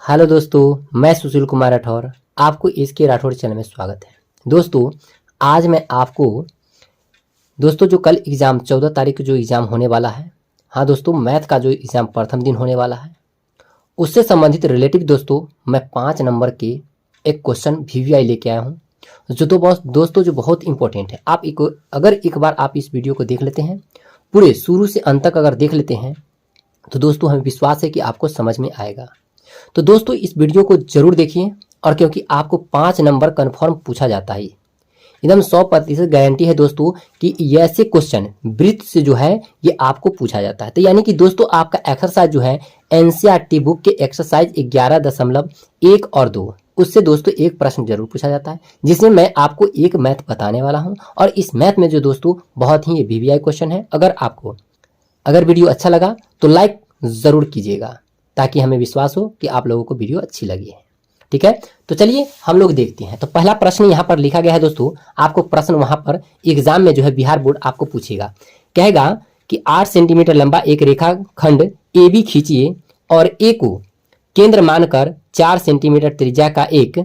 Hello दोस्तों, मैं सुशील कुमार राठौर। आपको इसके राठौर चैनल में स्वागत है। दोस्तों, आज मैं आपको जो कल एग्ज़ाम 14 तारीख को जो एग्ज़ाम होने वाला है, हाँ दोस्तों, मैथ का जो एग्ज़ाम प्रथम दिन होने वाला है, उससे संबंधित रिलेटिव दोस्तों मैं 5 नंबर के एक क्वेश्चन VVI लेके आया हूँ, जो बहुत इंपॉर्टेंट है। अगर एक बार आप इस वीडियो को देख लेते हैं, पूरे शुरू से अंत तक अगर देख लेते हैं, तो दोस्तों हमें विश्वास है कि आपको समझ में आएगा। तो दोस्तों इस वीडियो को जरूर देखिए, और क्योंकि आपको 5 नंबर कन्फर्म पूछा जाता है, एकदम 100% गारंटी है दोस्तों कि ये ऐसे क्वेश्चन वृत्त से जो है ये आपको पूछा जाता है। तो यानी कि दोस्तों आपका एक्सरसाइज जो है NCERT बुक के एक्सरसाइज 11.1 और 2 उससे दोस्तों एक प्रश्न जरूर पूछा जाता है, जिसमें मैं आपको एक मैथ बताने वाला हूं। और इस मैथ में जो दोस्तों बहुत ही ये VVI क्वेश्चन है। अगर वीडियो अच्छा लगा तो लाइक जरूर कीजिएगा, ताकि हमें विश्वास हो कि आप लोगों को वीडियो अच्छी लगी है। ठीक है, तो चलिए हम लोग देखते हैं। तो पहला प्रश्न यहाँ पर लिखा गया है दोस्तों। आपको प्रश्न वहां पर एग्जाम में जो है बिहार बोर्ड आपको पूछेगा, कहेगा कि 8 सेंटीमीटर लंबा एक रेखा खंड AB खींचिए और A को केंद्र मानकर 4 सेंटीमीटर त्रिज्या का एक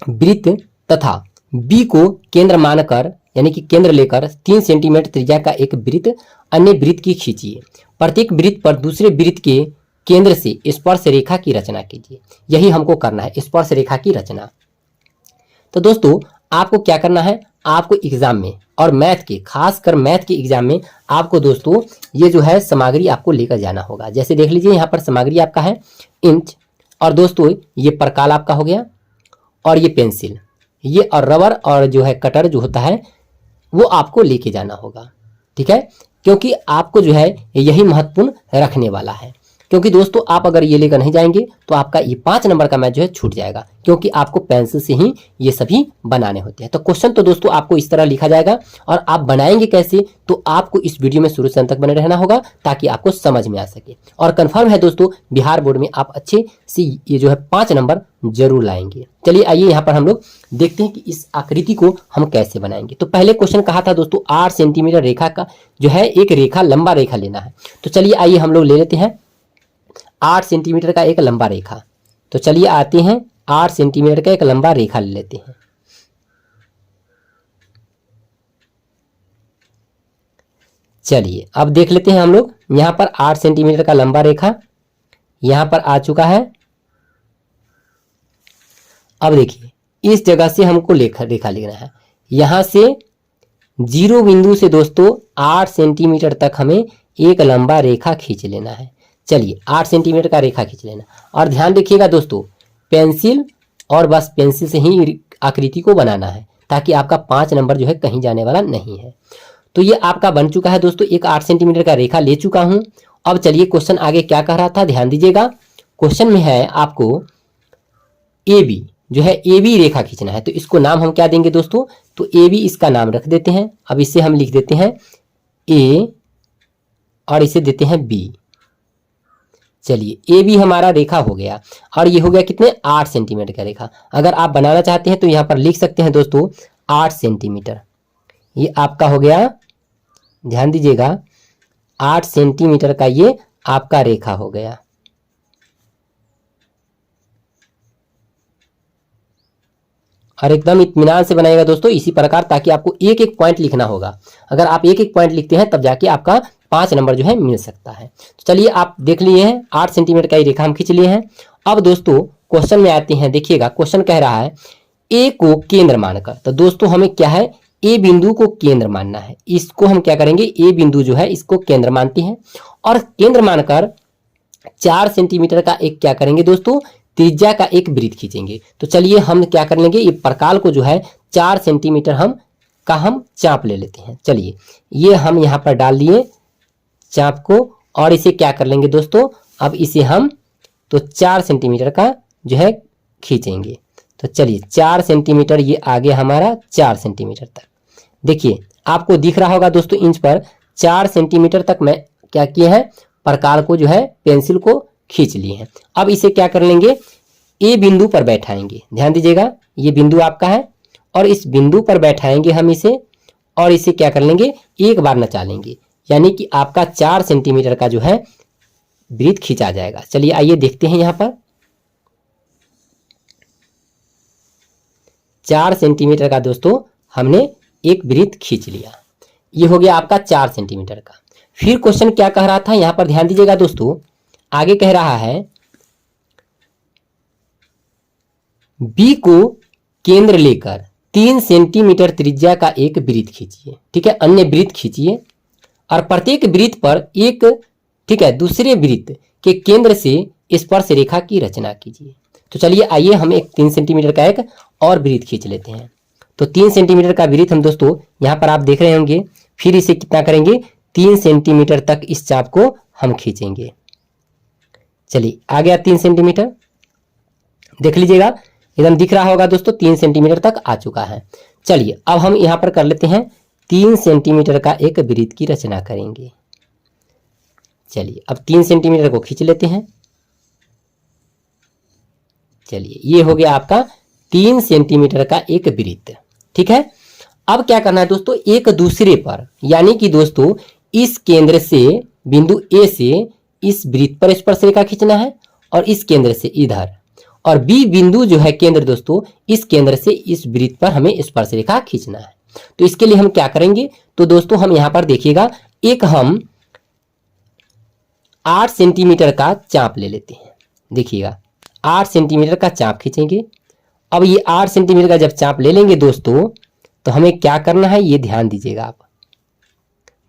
वृत्त तथा B को केंद्र मानकर यानी कि केंद्र लेकर 3 सेंटीमीटर त्रिज्या का एक वृत्त अन्य वृत्त की खींचिए। प्रत्येक वृत्त पर दूसरे वृत्त के केंद्र से स्पर्श रेखा की रचना कीजिए। यही हमको करना है, स्पर्श रेखा की रचना। तो दोस्तों आपको क्या करना है, आपको एग्जाम में और मैथ के, खासकर मैथ के एग्जाम में आपको दोस्तों ये जो है सामग्री आपको लेकर जाना होगा। जैसे देख लीजिए यहाँ पर सामग्री आपका है इंच, और दोस्तों ये प्रकाल आपका हो गया, और ये पेंसिल, ये और रबर और जो है कटर जो होता है वो आपको लेके जाना होगा। ठीक है, क्योंकि आपको जो है यही महत्वपूर्ण रखने वाला है। क्योंकि दोस्तों आप अगर ये लेकर नहीं जाएंगे तो आपका ये 5 नंबर का मैथ जो है छूट जाएगा, क्योंकि आपको पेंसिल से ही ये सभी बनाने होते हैं। तो क्वेश्चन तो दोस्तों आपको इस तरह लिखा जाएगा, और आप बनाएंगे कैसे, तो आपको इस वीडियो में शुरू से अंत तक बने रहना होगा, ताकि आपको समझ में आ सके। और कंफर्म है दोस्तों बिहार बोर्ड में आप अच्छे से ये जो है 5 नंबर जरूर लाएंगे। चलिए आइए यहाँ पर हम लोग देखते हैं कि इस आकृति को हम कैसे बनाएंगे। तो पहले क्वेश्चन कहा था दोस्तों 8 सेंटीमीटर रेखा का जो है एक रेखा लंबा रेखा लेना है। तो चलिए आइए हम लोग ले लेते हैं 8 सेंटीमीटर का एक लंबा रेखा। तो चलिए आते हैं 8 सेंटीमीटर का एक लंबा रेखा ले लेते हैं। चलिए अब देख लेते हैं हम लोग, यहां पर 8 सेंटीमीटर का लंबा रेखा यहां पर आ चुका है। अब देखिए इस जगह से हमको रेखा लिखना है। यहां से 0 बिंदु से दोस्तों 8 सेंटीमीटर तक हमें एक लंबा रेखा खींच लेना है। चलिए 8 सेंटीमीटर का रेखा खींच लेना, और ध्यान रखिएगा दोस्तों पेंसिल और बस पेंसिल से ही आकृति को बनाना है, ताकि आपका 5 नंबर जो है कहीं जाने वाला नहीं है। तो ये आपका बन चुका है दोस्तों, एक 8 सेंटीमीटर का रेखा ले चुका हूं। अब चलिए क्वेश्चन आगे क्या कह रहा था, ध्यान दीजिएगा। क्वेश्चन में है आपको AB जो है AB रेखा खींचना है। तो इसको नाम हम क्या देंगे दोस्तों, तो AB इसका नाम रख देते हैं। अब इसे हम लिख देते हैं A और इसे देते हैं B। चलिए AB हमारा रेखा हो गया, और ये हो गया कितने 8 सेंटीमीटर का रेखा। अगर आप बनाना चाहते हैं तो यहाँ पर लिख सकते हैं दोस्तों 8 सेंटीमीटर, ये आपका हो गया, ध्यान दीजिएगा 8 सेंटीमीटर का ये आपका रेखा हो गया। और एकदम इत्मीनान से बनाएगा दोस्तों इसी प्रकार, ताकि आपको एक एक पॉइंट लिखना होगा। अगर आप एक एक पॉइंट लिखते हैं तब जाके आपका 5 नंबर जो है मिल सकता है। तो चलिए आप देख लिए हैं 8 सेंटीमीटर का ये रेखा हम खींच लिए हैं। अब दोस्तों क्वेश्चन में आते हैं, देखिएगा क्वेश्चन कह रहा है A को केंद्र मानकर। तो दोस्तों हमें क्या है, A बिंदु को केंद्र मानना है। इसको हम क्या करेंगे, A बिंदु जो है इसको केंद्र मानते हैं, और केंद्र मानकर 4 सेंटीमीटर का एक क्या करेंगे दोस्तों, त्रिज्या का एक वृत्त खींचेंगे। तो चलिए हम क्या कर लेंगे, ये प्रकाल को जो है 4 सेंटीमीटर हम चाप ले लेते हैं। चलिए ये हम यहाँ पर डाल दिए चाप को, और इसे क्या कर लेंगे दोस्तों, अब इसे हम तो 4 सेंटीमीटर का जो है खींचेंगे। तो चलिए 4 सेंटीमीटर ये आ गया हमारा 4 सेंटीमीटर तक। देखिए आपको दिख रहा होगा दोस्तों इंच पर 4 सेंटीमीटर तक मैं क्या किया है, प्रकाल को जो है पेंसिल को खींच लिए हैं। अब इसे क्या कर लेंगे, A बिंदु पर बैठाएंगे। ध्यान दीजिएगा ये बिंदु आपका है, और इस बिंदु पर बैठाएंगे हम इसे, और इसे क्या कर लेंगे, एक बार नचा लेंगे, यानी कि आपका 4 सेंटीमीटर का जो है वृत्त खींचा जाएगा। चलिए आइए देखते हैं यहाँ पर। 4 सेंटीमीटर का दोस्तों हमने एक वृत्त खींच लिया। ये हो गया आपका 4 सेंटीमीटर का। फिर क्वेश्चन क्या कह रहा था, यहां पर ध्यान दीजिएगा दोस्तों, आगे कह रहा है बी को केंद्र लेकर 3 सेंटीमीटर त्रिज्या का एक वृत्त खींचिए। ठीक है, अन्य वृत्त खींचिए और प्रत्येक वृत्त पर एक, ठीक है, दूसरे वृत्त के केंद्र से स्पर्श रेखा की रचना कीजिए। तो चलिए आइए हम एक 3 सेंटीमीटर का एक और वृत्त खींच लेते हैं। तो 3 सेंटीमीटर का वृत्त हम दोस्तों यहाँ पर आप देख रहे होंगे, फिर इसे कितना करेंगे, 3 सेंटीमीटर तक इस चाप को हम खींचेंगे। चलिए आ गया 3 सेंटीमीटर, देख लीजिएगा एकदम दिख रहा होगा दोस्तों, 3 सेंटीमीटर तक आ चुका है। चलिए अब हम यहाँ पर कर लेते हैं 3 सेंटीमीटर का एक वृत्त की रचना करेंगे। चलिए अब 3 सेंटीमीटर को खींच लेते हैं। चलिए ये हो गया आपका 3 सेंटीमीटर का एक वृत्त। ठीक है, अब क्या करना है दोस्तों, एक दूसरे पर, यानी कि दोस्तों इस केंद्र से, बिंदु ए से इस वृत्त पर स्पर्श रेखा खींचना है और इस केंद्र से इधर, और बी बिंदु जो है केंद्र दोस्तों, इस केंद्र से इस वृत्त पर हमें स्पर्श रेखा खींचना है। तो इसके लिए हम क्या करेंगे, तो दोस्तों हम यहां पर देखिएगा, एक हम 8 सेंटीमीटर का चाप ले लेते हैं। देखिएगा 8 सेंटीमीटर का चाप खींचेंगे। अब ये 8 सेंटीमीटर का जब चाप ले लेंगे दोस्तों, तो हमें क्या करना है, ये ध्यान दीजिएगा आप,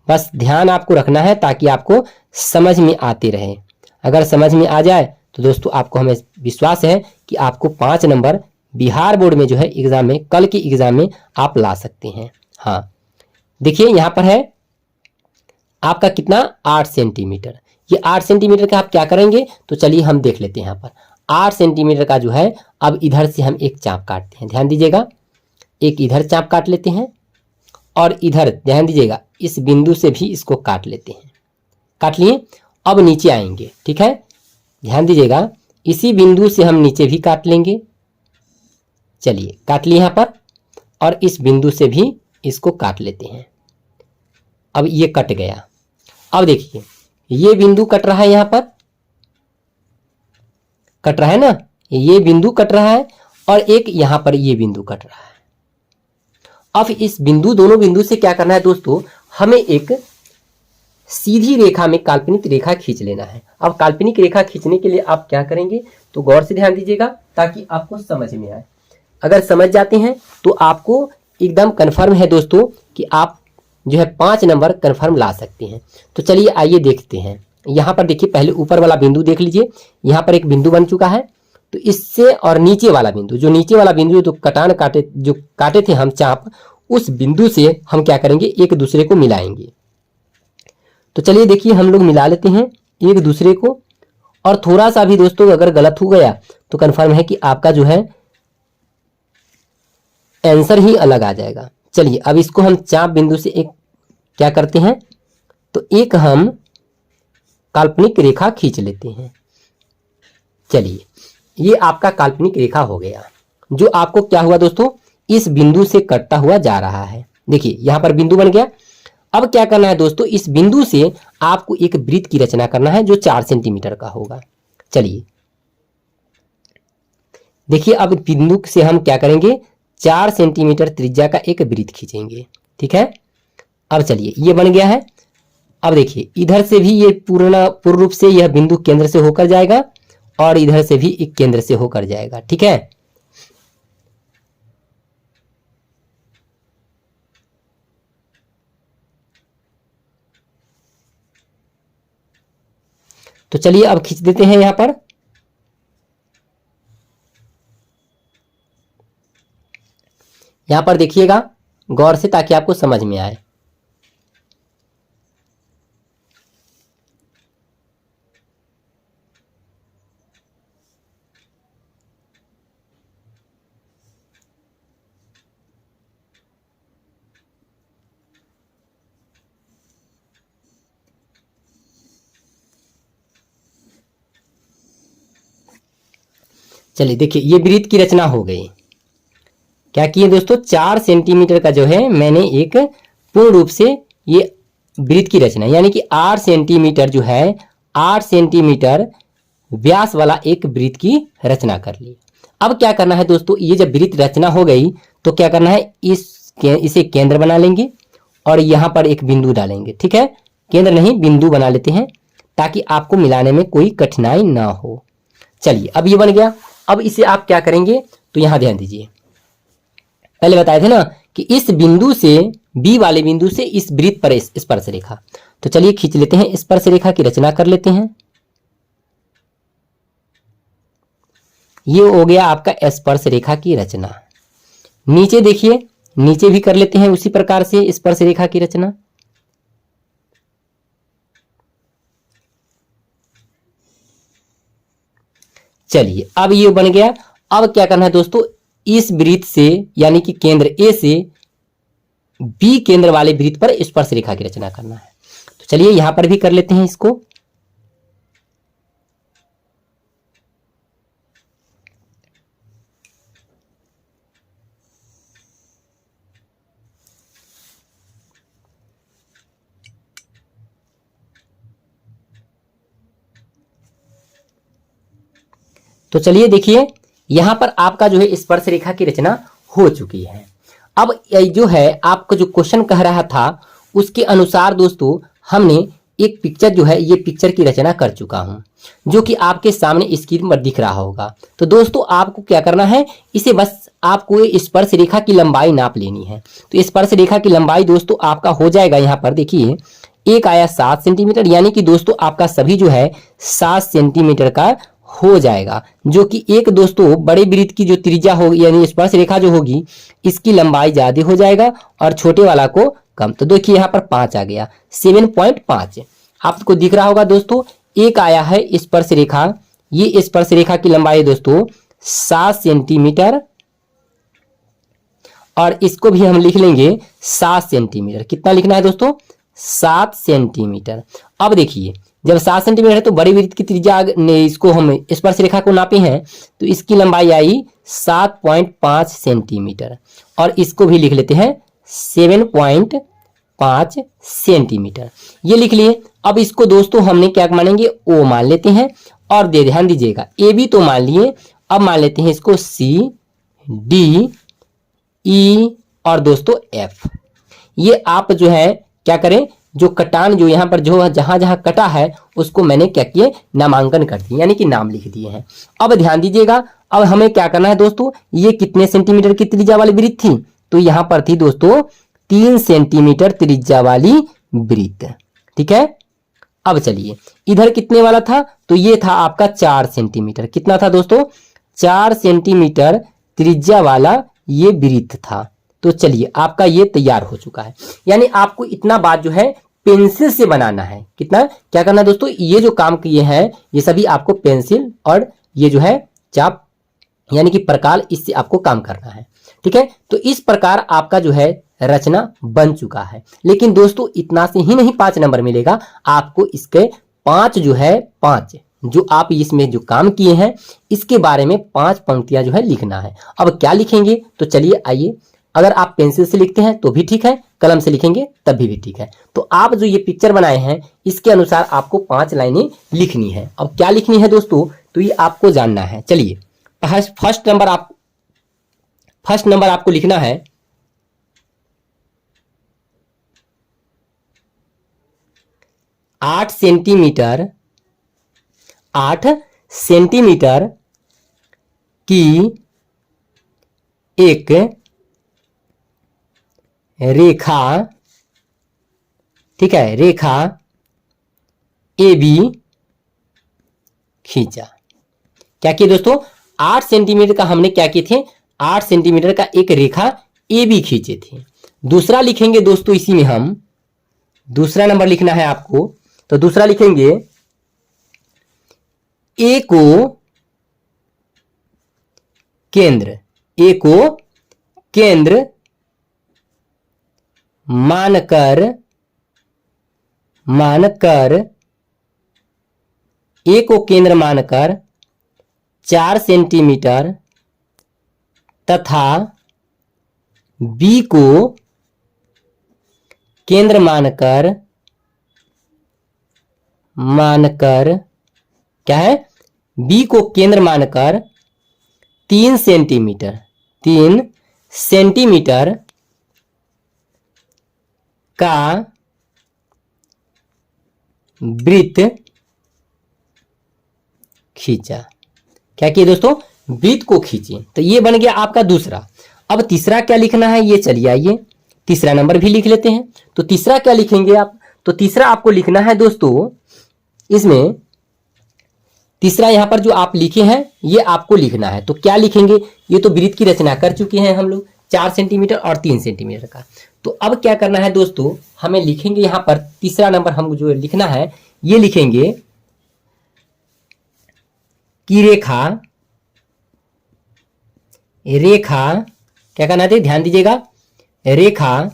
बस ध्यान आपको रखना है ताकि आपको समझ में आते रहे। अगर समझ में आ जाए तो दोस्तों आपको, हमें विश्वास है कि आपको 5 नंबर बिहार बोर्ड में जो है एग्जाम में, कल के एग्जाम में आप ला सकते हैं। हाँ देखिए यहां पर है आपका कितना, 8 सेंटीमीटर। ये 8 सेंटीमीटर का आप क्या करेंगे, तो चलिए हम देख लेते हैं। यहाँ पर 8 सेंटीमीटर का जो है, अब इधर से हम एक चाप काटते हैं। ध्यान दीजिएगा, एक इधर चाप काट लेते हैं और इधर ध्यान दीजिएगा इस बिंदु से भी इसको काट लेते हैं। काट लिए, अब नीचे आएंगे। ठीक है, ध्यान दीजिएगा इसी बिंदु से हम नीचे भी काट लेंगे। चलिए काट लिए यहाँ पर, और इस बिंदु से भी इसको काट लेते हैं। अब ये कट गया। अब देखिए ये बिंदु कट रहा है, यहाँ पर कट रहा है ना, ये बिंदु कट रहा है और एक यहां पर ये बिंदु कट रहा है। अब इस बिंदु, दोनों बिंदु से क्या करना है दोस्तों, हमें एक सीधी रेखा में काल्पनिक रेखा खींच लेना है। अब काल्पनिक रेखा खींचने के लिए आप क्या करेंगे, तो गौर से ध्यान दीजिएगा ताकि आपको समझ में आए। अगर समझ जाते हैं तो आपको एकदम कन्फर्म है दोस्तों कि आप जो है 5 नंबर कन्फर्म ला सकते हैं। तो चलिए आइए देखते हैं। यहाँ पर देखिए पहले ऊपर वाला बिंदु देख लीजिए, यहाँ पर एक बिंदु बन चुका है। तो इससे और नीचे वाला बिंदु, जो नीचे वाला बिंदु तो काटे थे हम चाप, उस बिंदु से हम क्या करेंगे, एक दूसरे को मिलाएंगे। तो चलिए देखिए हम लोग मिला लेते हैं एक दूसरे को, और थोड़ा सा भी दोस्तों अगर गलत हो गया तो कन्फर्म है कि आपका जो है आंसर ही अलग आ जाएगा। चलिए अब इसको हम चाप बिंदु से एक क्या करते हैं, तो एक हम काल्पनिक रेखा खींच लेते हैं। चलिए ये आपका काल्पनिक रेखा हो गया, जो आपको क्या हुआ दोस्तों, इस बिंदु से कटता हुआ जा रहा है। देखिए यहां पर बिंदु बन गया। अब क्या करना है दोस्तों, इस बिंदु से आपको एक वृत्त की रचना करना है जो 4 सेंटीमीटर का होगा। चलिए देखिए अब बिंदु से हम क्या करेंगे, 4 सेंटीमीटर त्रिज्या का एक वृत्त खींचेंगे। ठीक है, अब चलिए ये बन गया है। अब देखिए इधर से भी ये पूर्ण रूप से यह बिंदु केंद्र से होकर जाएगा और इधर से भी एक केंद्र से होकर जाएगा। ठीक है, तो चलिए अब खींच देते हैं यहां पर। यहां पर देखिएगा गौर से ताकि आपको समझ में आए। चलिए देखिए ये वृत्त की रचना हो गई। क्या किए दोस्तों, 4 सेंटीमीटर का जो है मैंने एक पूर्ण रूप से ये वृत्त की रचना, यानी कि 8 सेंटीमीटर जो है 8 सेंटीमीटर व्यास वाला एक वृत्त की रचना कर ली। अब क्या करना है दोस्तों, ये जब वृत्त रचना हो गई तो क्या करना है, इसे केंद्र बना लेंगे और यहां पर एक बिंदु डालेंगे। ठीक है, केंद्र नहीं बिंदु बना लेते हैं ताकि आपको मिलाने में कोई कठिनाई ना हो। चलिए अब ये बन गया। अब इसे आप क्या करेंगे, तो यहां ध्यान दीजिए, पहले बताए थे ना कि इस बिंदु से, बी वाले बिंदु से इस वृत्त पर स्पर्श रेखा, तो चलिए खींच लेते हैं, स्पर्श रेखा की रचना कर लेते हैं। ये हो गया आपका स्पर्श रेखा की रचना। नीचे देखिए, नीचे भी कर लेते हैं उसी प्रकार से स्पर्श रेखा की रचना। चलिए अब ये बन गया। अब क्या करना है दोस्तों, इस वृत्त से यानी कि केंद्र ए से बी केंद्र वाले वृत्त पर स्पर्श रेखा की रचना करना है। तो चलिए यहां पर भी कर लेते हैं इसको। तो चलिए देखिए, यहां पर आपका जो है स्पर्श रेखा की रचना हो चुकी है। अब जो है आपका जो क्वेश्चन कह रहा था उसके अनुसार दोस्तों हमने एक पिक्चर जो है, ये पिक्चर की रचना कर चुका हूं, जो कि आपके सामने स्क्रीन पर दिख रहा होगा। तो दोस्तों आपको क्या करना है, इसे बस आपको स्पर्श रेखा की लंबाई नाप लेनी है। तो स्पर्श रेखा की लंबाई दोस्तों आपका हो जाएगा, यहाँ पर देखिए एक आया 7 सेंटीमीटर, यानी कि दोस्तों आपका सभी जो है 7 सेंटीमीटर का हो जाएगा, जो कि एक दोस्तों बड़े वृत्त की जो त्रिज्या होगी यानी स्पर्श रेखा जो होगी इसकी लंबाई ज्यादा हो जाएगा और छोटे वाला को कम। तो देखिए यहाँ पर 5 आ गया, 7.5 आपको दिख रहा होगा दोस्तों। एक आया है स्पर्श रेखा, ये स्पर्श रेखा की लंबाई है दोस्तों 7 सेंटीमीटर और इसको भी हम लिख लेंगे 7 सेंटीमीटर। कितना लिखना है दोस्तों, 7 सेंटीमीटर। अब देखिए जब 7 सेंटीमीटर है तो बड़ी वृत्त की त्रिज्या इसको हम स्पर्श रेखा को नापे हैं तो इसकी लंबाई आई 7.5 सेंटीमीटर और इसको भी लिख लेते हैं 7.5 सेंटीमीटर, ये लिख लिए। अब इसको दोस्तों हमने क्या मानेंगे, ओ मान लेते हैं और ध्यान दीजिएगा ए बी तो मान लिए, अब मान लेते हैं इसको सी डी ई और दोस्तों एफ। ये आप जो है क्या करें, जो कटान जो यहाँ पर जो जहां जहां कटा है उसको मैंने क्या किए, नामांकन कर दिए यानी कि नाम लिख दिए हैं। अब ध्यान दीजिएगा, अब हमें क्या करना है दोस्तों, ये कितने सेंटीमीटर की त्रिज्या वाली वृत्त थी, तो यहाँ पर थी दोस्तों 3 सेंटीमीटर त्रिज्या वाली वृत्त। ठीक है, अब चलिए इधर कितने वाला था, तो ये था आपका 4 सेंटीमीटर। कितना था दोस्तों, 4 सेंटीमीटर त्रिज्या वाला ये वृत्त था। तो चलिए आपका ये तैयार हो चुका है, यानी आपको इतना बात जो है पेंसिल से बनाना है। कितना क्या करना है दोस्तों, ये जो काम किए हैं ये सभी आपको पेंसिल और ये जो है चाप यानी कि प्रकार, इससे आपको काम करना है। ठीक है, तो इस प्रकार आपका जो है रचना बन चुका है। लेकिन दोस्तों इतना से ही नहीं 5 नंबर मिलेगा आपको, इसके 5 जो है 5 जो आप इसमें जो काम किए हैं इसके बारे में 5 पंक्तियां जो है लिखना है। अब क्या लिखेंगे, तो चलिए आइए, अगर आप पेंसिल से लिखते हैं तो भी ठीक है, कलम से लिखेंगे तब भी ठीक है। तो आप जो ये पिक्चर बनाए हैं इसके अनुसार आपको 5 लाइनें लिखनी है। अब क्या लिखनी है दोस्तों, तो ये आपको जानना है। चलिए फर्स्ट नंबर आपको लिखना है 8 सेंटीमीटर की एक रेखा, ठीक है, रेखा ए बी खींचा। क्या किए दोस्तों, 8 सेंटीमीटर का हमने क्या किए थे, 8 सेंटीमीटर का एक रेखा ए बी खींचे थे। दूसरा लिखेंगे दोस्तों, इसी में हम दूसरा नंबर लिखना है आपको, तो दूसरा लिखेंगे ए को केंद्र मानकर ए को केंद्र मानकर 4 सेंटीमीटर तथा बी को केंद्र मानकर क्या है, बी को केंद्र मानकर 3 सेंटीमीटर का वृत्त खींचा। क्या किए दोस्तों? वृत्त को खींचे। तो ये बन गया आपका दूसरा। अब तीसरा क्या लिखना है, ये चलिए आइए तीसरा नंबर भी लिख लेते हैं। तो तीसरा क्या लिखेंगे आप? तो तीसरा आपको लिखना है दोस्तों, इसमें तीसरा यहां पर जो आप लिखे हैं ये आपको लिखना है। तो क्या लिखेंगे? ये तो वृत्त की रचना कर चुके हैं हम लोग 4 सेंटीमीटर और 3 सेंटीमीटर का। तो अब क्या करना है दोस्तों, हमें लिखेंगे यहां पर तीसरा नंबर हम जो लिखना है ये लिखेंगे कि रेखा क्या करना है, ध्यान दीजिएगा, रेखा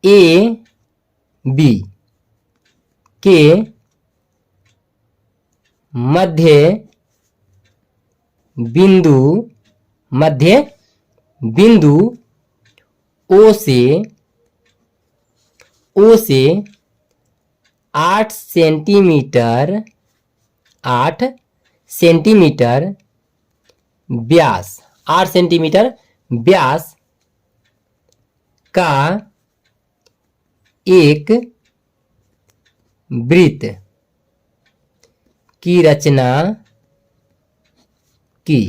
ए बी के मध्य बिंदु ओ से 8 सेंटीमीटर व्यास, 8 सेंटीमीटर व्यास का एक वृत्त की रचना की।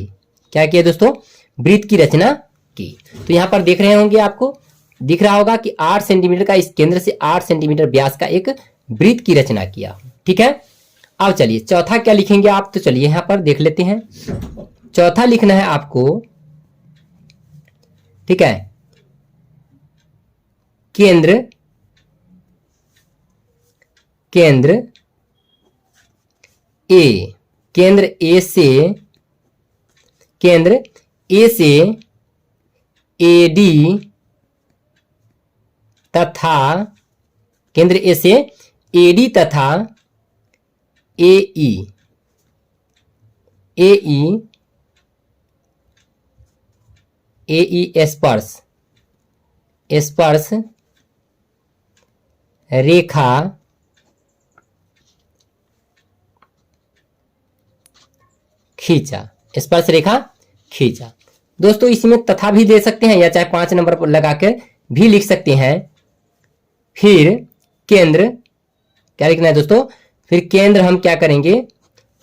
क्या किया दोस्तों? वृत्त की रचना की। तो यहां पर देख रहे होंगे, आपको दिख रहा होगा कि 8 सेंटीमीटर का, इस केंद्र से 8 सेंटीमीटर व्यास का एक वृत्त की रचना किया। ठीक है, अब चलिए चौथा क्या लिखेंगे आप? तो चलिए यहां पर देख लेते हैं। चौथा लिखना है आपको, ठीक है, केंद्र ए से एडी तथा केंद्र ए से एडी तथा एई स्पर्श रेखा खींचा। स्पर्श रेखा खींचा। दोस्तों इसमें तथा भी दे सकते हैं या चाहे 5 नंबर पर लगाकर भी लिख सकते हैं। फिर केंद्र क्या लिखना है दोस्तों? फिर केंद्र हम क्या करेंगे?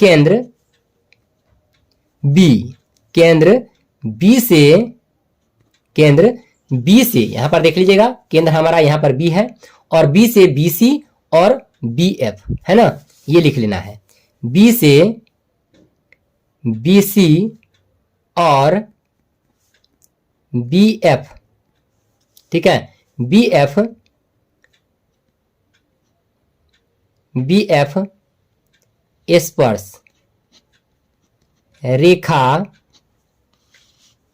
केंद्र बी से यहां पर देख लीजिएगा, केंद्र हमारा यहां पर बी है और बी से बीसी और बीएफ है ना, ये लिख लेना है। बी से बीसी और बीएफ, ठीक है, बीएफ स्पर्श रेखा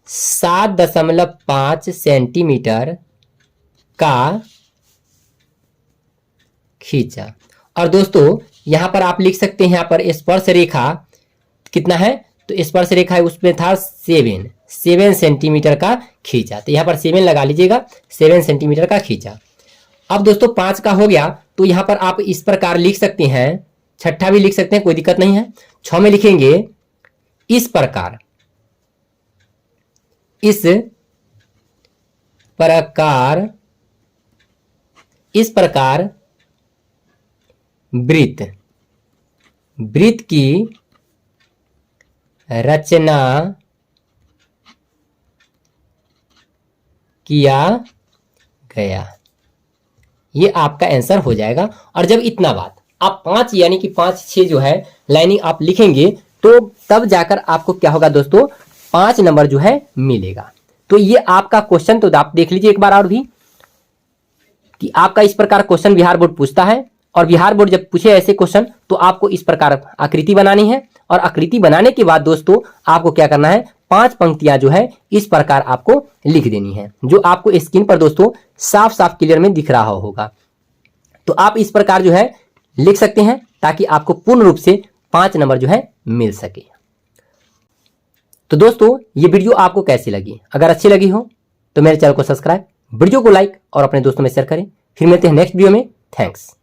7.5 सेंटीमीटर का खींचा। और दोस्तों यहां पर आप लिख सकते हैं, यहां पर स्पर्श रेखा कितना है? तो स्पर्श रेखा है उसमें था 7 सेंटीमीटर का खींचा। तो यहां पर 7 लगा लीजिएगा, 7 सेंटीमीटर का खींचा। अब दोस्तों 5 का हो गया, तो यहां पर आप इस प्रकार लिख सकते हैं, छठा भी लिख सकते हैं, कोई दिक्कत नहीं है। 6 में लिखेंगे इस प्रकार वृत्त की रचना किया गया। ये आपका आंसर हो जाएगा। और जब इतना बात आप 5 यानी कि 5-6 जो है लाइनिंग आप लिखेंगे तो तब जाकर आपको क्या होगा दोस्तों, 5 नंबर जो है मिलेगा। तो ये आपका क्वेश्चन तो आप देख लीजिए एक बार और भी कि आपका इस प्रकार क्वेश्चन बिहार बोर्ड पूछता है। और बिहार बोर्ड जब पूछे ऐसे क्वेश्चन तो आपको इस प्रकार आकृति बनानी है। और आकृति बनाने के बाद दोस्तों आपको क्या करना है, 5 पंक्तियां जो है इस प्रकार आपको लिख देनी है, जो आपको स्क्रीन पर दोस्तों साफ साफ क्लियर में दिख रहा होगा। तो आप इस प्रकार जो है लिख सकते हैं ताकि आपको पूर्ण रूप से 5 नंबर जो है मिल सके। तो दोस्तों ये वीडियो आपको कैसी लगी? अगर अच्छी लगी हो तो मेरे चैनल को सब्सक्राइब, वीडियो को लाइक और अपने दोस्तों में शेयर करें। फिर मिलते हैं नेक्स्ट वीडियो में। थैंक्स।